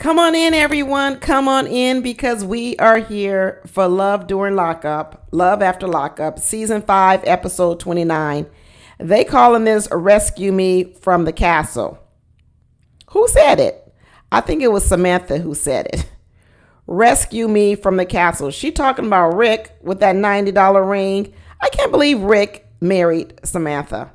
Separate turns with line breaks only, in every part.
Come on in, everyone. Come on in because we are here for Love During Lockup, Love After Lockup, Season 5, Episode 29. They calling this Rescue Me from the Castle. Who said it? I think it was Samantha who said it. Rescue me from the castle. She talking about Rick with that $90 ring. I can't believe Rick married Samantha.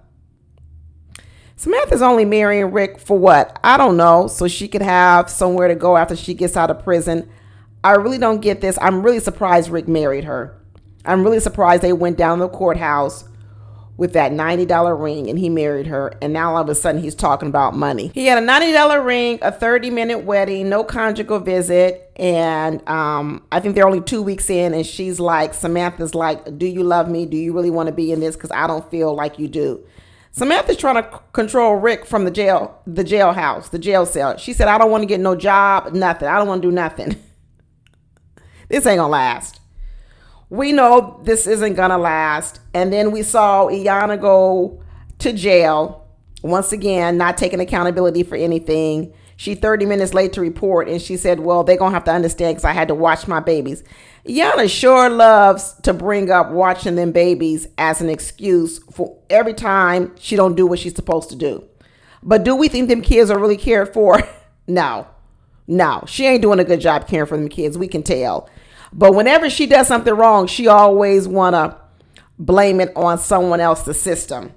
Samantha's only marrying Rick for what? I don't know. So she could have somewhere to go after she gets out of prison. I really don't get this. I'm really surprised Rick married her. I'm really surprised they went down to the courthouse with that $90 ring and he married her. And now all of a sudden he's talking about money. He had a $90 ring, a 30-minute wedding, no conjugal visit. And I think they're only 2 weeks in and she's like, Samantha's like, do you love me? Do you really want to be in this? Because I don't feel like you do. Samantha's trying to control Rick from the jailhouse, the jail cell. She said, I don't want to get no job, nothing. I don't want to do nothing. This ain't gonna last. We know this isn't gonna last. And then we saw Iyanna go to jail. Once again, not taking accountability for anything. She 30 minutes late to report and she said, well, they're gonna have to understand because I had to watch my babies. Iyanna sure loves to bring up watching them babies as an excuse for every time she don't do what she's supposed to do. But do we think them kids are really cared for? No, she ain't doing a good job caring for them kids. We can tell. But whenever she does something wrong, she always want to blame it on someone else, the system.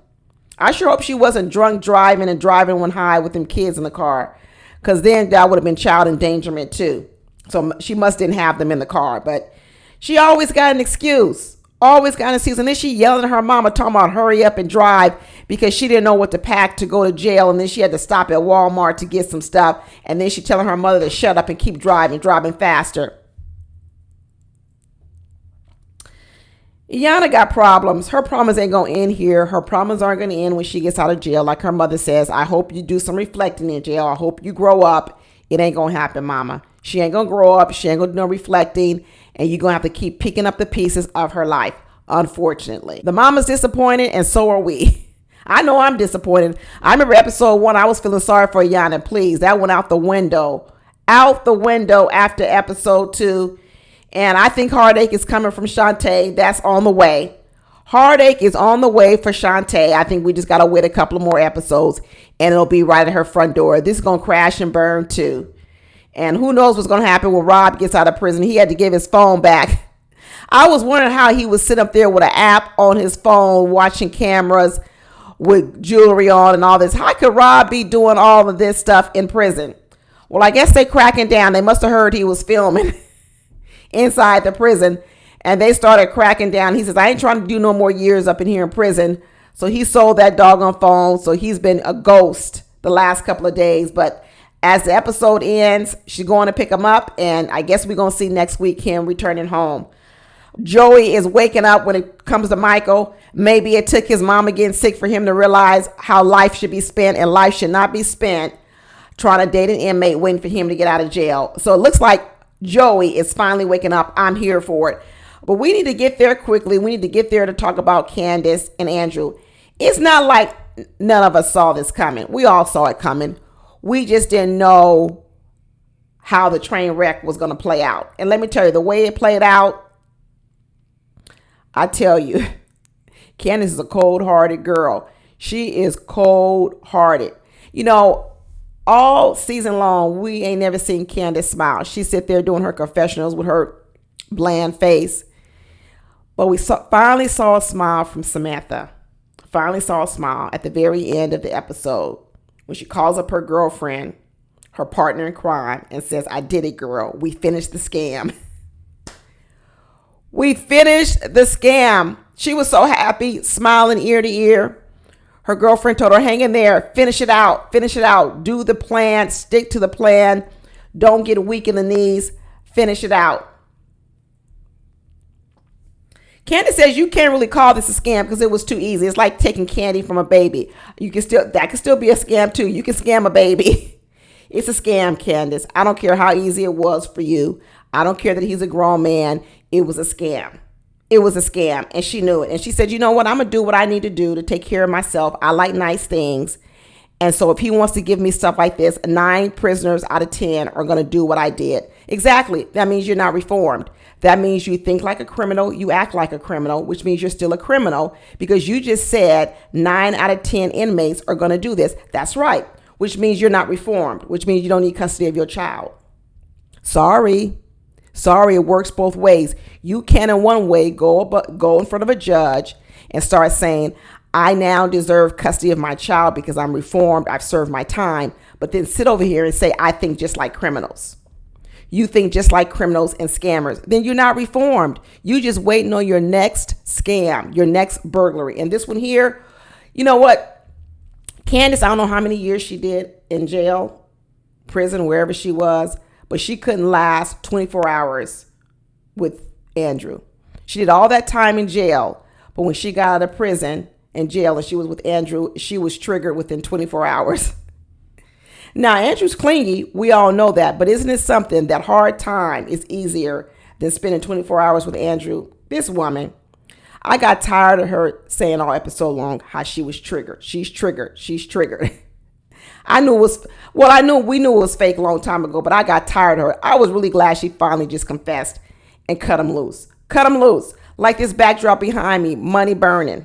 I sure hope she wasn't drunk driving and driving one high with them kids in the car, because then that would have been child endangerment too. So she must didn't have them in the car, but she always got an excuse, And then she yelling at her mama, talking about hurry up and drive because she didn't know what to pack to go to jail. And then she had to stop at Walmart to get some stuff. And then she telling her mother to shut up and keep driving faster. Iyanna got problems. Her problems ain't going to end here. Her problems aren't going to end when she gets out of jail. Like her mother says, I hope you do some reflecting in jail. I hope you grow up. It ain't going to happen, mama. She ain't going to grow up. She ain't going to do no reflecting. And you're going to have to keep picking up the pieces of her life, unfortunately. The mama's disappointed and so are we. I know I'm disappointed. I remember episode 1, I was feeling sorry for Iyanna. Please, that went out the window. Out the window after episode 2. And I think heartache is coming from Shantae. That's on the way. Heartache is on the way for Shantae. I think we just got to wait a couple of more episodes and it'll be right at her front door. This is going to crash and burn too. And who knows what's going to happen when Rob gets out of prison. He had to give his phone back. I was wondering how he would sit up there with an app on his phone, watching cameras with jewelry on and all this. How could Rob be doing all of this stuff in prison? Well, I guess they cracking down. They must have heard he was filming inside the prison and they started cracking down. He says, I ain't trying to do no more years up in here in prison. So he sold that doggone phone. So he's been a ghost the last couple of days. But as the episode ends, she's going to pick him up. And I guess we're going to see next week him returning home. Joey is waking up when it comes to Michael. Maybe it took his mama getting sick for him to realize how life should be spent. And life should not be spent trying to date an inmate waiting for him to get out of jail. So it looks like Joey is finally waking up. I'm here for it. But we need to get there quickly. We need to get there to talk about Candace and Andrew. It's not like none of us saw this coming. We all saw it coming. We just didn't know how the train wreck was going to play out. And let me tell you, the way it played out, I tell you, Candace is a cold-hearted girl. She is cold-hearted. You know, all season long, we ain't never seen Candace smile. She sit there doing her confessionals with her bland face. But we finally saw a smile from Samantha. Finally saw a smile at the very end of the episode when she calls up her girlfriend, her partner in crime, and says, I did it, girl. We finished the scam. We finished the scam. She was so happy, smiling ear to ear. Her girlfriend told her, hang in there, finish it out, do the plan, stick to the plan, don't get weak in the knees, finish it out. Candace says you can't really call this a scam because it was too easy. It's like taking candy from a baby. That can still be a scam too. You can scam a baby. It's a scam, Candace. I don't care how easy it was for you. I don't care that he's a grown man. It was a scam. It was a scam. And she knew it. And she said, you know what? I'm going to do what I need to do to take care of myself. I like nice things. And so if he wants to give me stuff like this, 9 prisoners out of 10 are going to do what I did. Exactly. That means you're not reformed. That means you think like a criminal, you act like a criminal, which means you're still a criminal because you just said 9 out of 10 inmates are going to do this. That's right. Which means you're not reformed, which means you don't need custody of your child. Sorry, it works both ways. You can in one way go in front of a judge and start saying, I now deserve custody of my child because I'm reformed, I've served my time, but then sit over here and say, I think just like criminals. You think just like criminals and scammers. Then you're not reformed. You just waiting on your next scam, your next burglary. And this one here, you know what? Candace, I don't know how many years she did in jail, prison, wherever she was, but she couldn't last 24 hours with Andrew. She did all that time in jail, but when she got out of prison and jail and she was with Andrew, she was triggered within 24 hours. Now, Andrew's clingy. We all know that. But isn't it something that hard time is easier than spending 24 hours with Andrew? This woman, I got tired of her saying all episode long how she was triggered. She's triggered. She's triggered. We knew it was fake a long time ago, but I got tired of her. I was really glad she finally just confessed and cut him loose. Cut him loose. Like this backdrop behind me, money burning.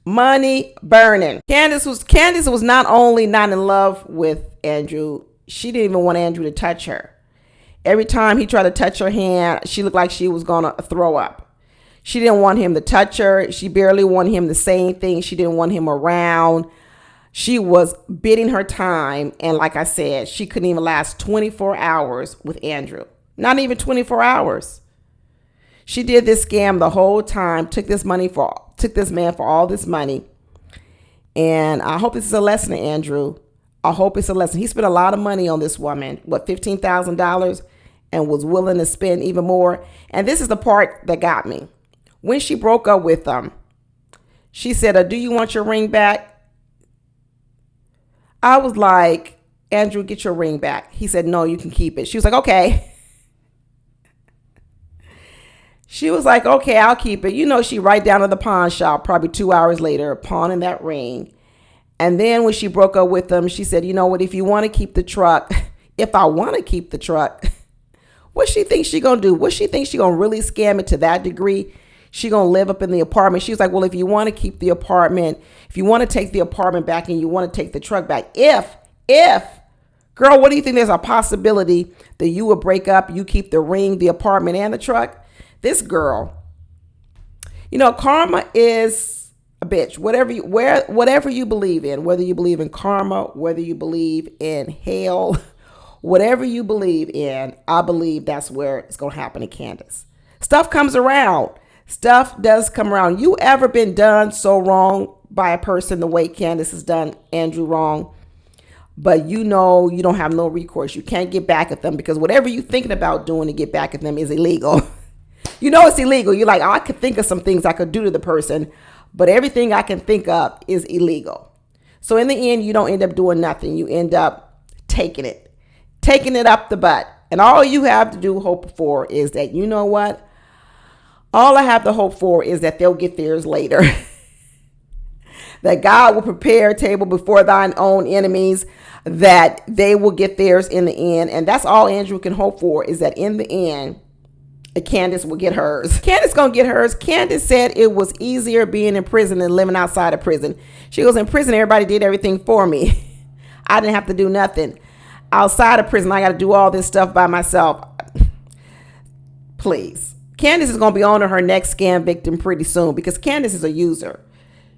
Money burning. Candace was not only not in love with Andrew, she didn't even want Andrew to touch her. Every time he tried to touch her hand, she looked like she was gonna throw up. She didn't want him to touch her. She barely wanted him to say anything. She didn't want him around. She was bidding her time. And like I said, she couldn't even last 24 hours with Andrew. Not even 24 hours. She did this scam the whole time, took this man for all this money. And I hope this is a lesson to Andrew. I hope it's a lesson. He spent a lot of money on this woman, $15,000, and was willing to spend even more. And this is the part that got me. When she broke up with him, she said, do you want your ring back? I was like, Andrew, get your ring back. He said, no, you can keep it. She was like, okay. She was like, okay, I'll keep it. You know, she right down to the pawn shop probably 2 hours later, pawning that ring. And then when she broke up with him, she said, you know what, if you want to keep the truck, if I want to keep the truck, what she thinks she going to do? What she thinks she going to really scam it to that degree? She going to live up in the apartment. She was like, well, if you want to keep the apartment, if you want to take the apartment back and you want to take the truck back, if, girl, what do you think there's a possibility that you would break up, you keep the ring, the apartment, and the truck? This girl, you know, karma is a bitch. Whatever you believe in, whether you believe in karma, whether you believe in hell, whatever you believe in, I believe that's where it's going to happen to Candace. Stuff comes around. Stuff does come around. You ever been done so wrong by a person the way Candace has done Andrew wrong? But you know you don't have no recourse. You can't get back at them because whatever you're thinking about doing to get back at them is illegal. You know it's illegal. You're like, oh, I could think of some things I could do to the person, but everything I can think of is illegal. So in the end, you don't end up doing nothing. You end up taking it up the butt. And all you have to do hope for is that, you know what? All I have to hope for is that they'll get theirs later. That God will prepare a table before thine own enemies, that they will get theirs in the end. And that's all Andrew can hope for, is that in the end, Candace will get hers. Candace gonna get hers. Candace said it was easier being in prison than living outside of prison. She goes, in prison, everybody did everything for me. I didn't have to do nothing. Outside of prison, I got to do all this stuff by myself. Please. Candace is gonna be on to her next scam victim pretty soon because Candace is a user.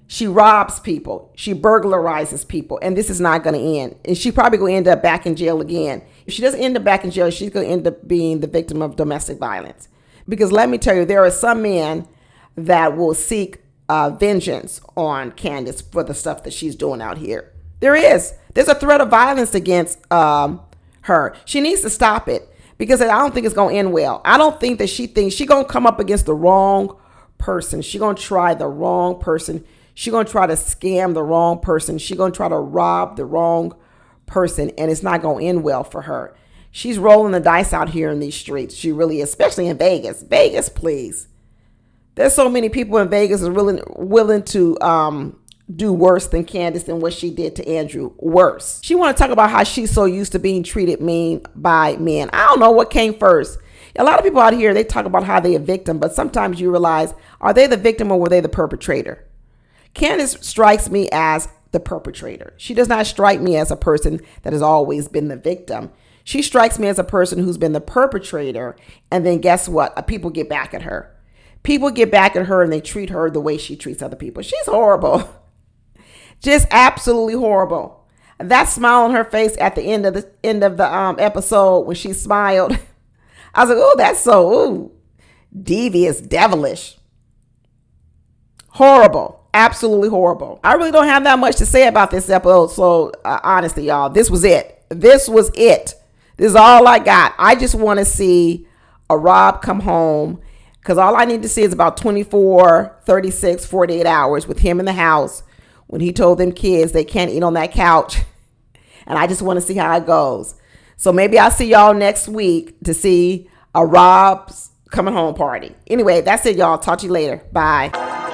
She robs people. She burglarizes people. And this is not going to end. And she probably going to end up back in jail again. If she doesn't end up back in jail, she's going to end up being the victim of domestic violence. Because let me tell you, there are some men that will seek vengeance on Candace for the stuff that she's doing out here. There is. There's a threat of violence against her. She needs to stop it because I don't think it's going to end well. I don't think that she thinks she's going to come up against the wrong person. She's going to try the wrong person. She's going to try to scam the wrong person. She's going to try to rob the wrong person, and it's not going to end well for her. She's rolling the dice out here in these streets. She really is, especially in Vegas. Vegas, please. There's so many people in Vegas are willing to do worse than Candace and what she did to Andrew. Worse. She want to talk about how she's so used to being treated mean by men. I don't know what came first. A lot of people out here, they talk about how they're a victim, but sometimes you realize, are they the victim or were they the perpetrator? Candace strikes me as the perpetrator. She does not strike me as a person that has always been the victim. She strikes me as a person who's been the perpetrator, and then guess what? People get back at her. People get back at her and they treat her the way she treats other people. She's horrible. Just absolutely horrible. That smile on her face at the end of the episode when she smiled, I was like, oh, that's so devious, devilish. Horrible. Absolutely horrible. I really don't have that much to say about this episode. So honestly, y'all, this was it. This was it. This is all I got. I just want to see a Rob come home, because all I need to see is about 24, 36, 48 hours with him in the house when he told them kids they can't eat on that couch. And I just want to see how it goes. So maybe I'll see y'all next week to see a Rob's coming home party. Anyway, that's it, y'all. Talk to you later. Bye.